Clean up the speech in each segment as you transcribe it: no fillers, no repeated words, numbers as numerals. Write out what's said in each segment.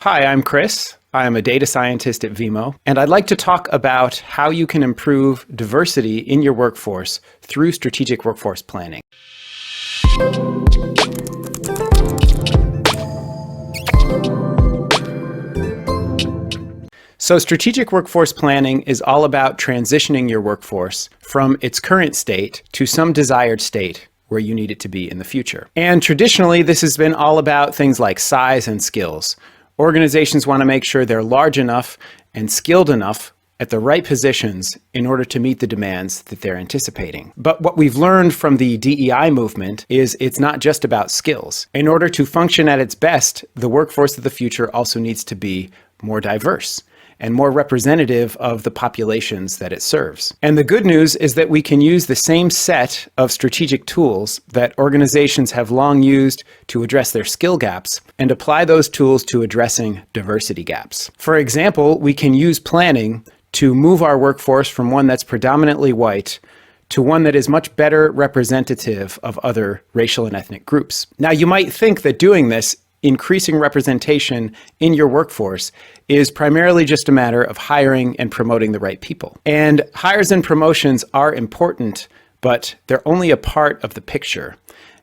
Hi, I'm Chris. I'm a data scientist at Vimo, and I'd like to talk about how you can improve diversity in your workforce through strategic workforce planning. So strategic workforce planning is all about transitioning your workforce from its current state to some desired state where you need it to be in the future. And traditionally, this has been all about things like size and skills. Organizations want to make sure they're large enough and skilled enough at the right positions in order to meet the demands that they're anticipating. But what we've learned from the DEI movement is it's not just about skills. In order to function at its best, the workforce of the future also needs to be more diverse and more representative of the populations that it serves. And the good news is that we can use the same set of strategic tools that organizations have long used to address their skill gaps and apply those tools to addressing diversity gaps. For example, we can use planning to move our workforce from one that's predominantly white to one that is much better representative of other racial and ethnic groups. Now, you might think that doing this, increasing representation in your workforce, is primarily just a matter of hiring and promoting the right people. And hires and promotions are important, but they're only a part of the picture.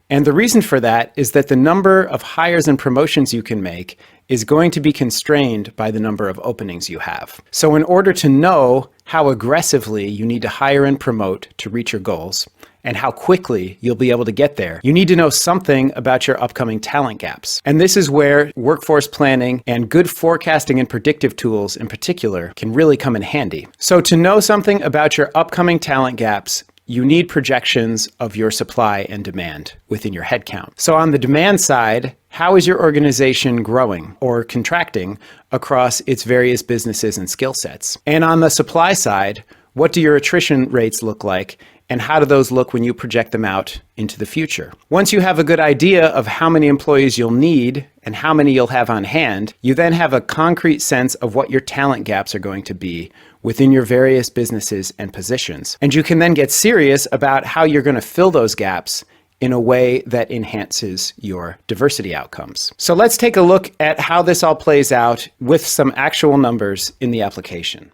And the reason for that is that the number of hires and promotions you can make is going to be constrained by the number of openings you have. So in order to know how aggressively you need to hire and promote to reach your goals, and how quickly you'll be able to get there, you need to know something about your upcoming talent gaps. And this is where workforce planning and good forecasting and predictive tools in particular can really come in handy. So to know something about your upcoming talent gaps, you need projections of your supply and demand within your headcount. So on the demand side, how is your organization growing or contracting across its various businesses and skill sets? And on the supply side, what do your attrition rates look like? And how do those look when you project them out into the future? Once you have a good idea of how many employees you'll need and how many you'll have on hand, you then have a concrete sense of what your talent gaps are going to be within your various businesses and positions. And you can then get serious about how you're going to fill those gaps in a way that enhances your diversity outcomes. So let's take a look at how this all plays out with some actual numbers in the application.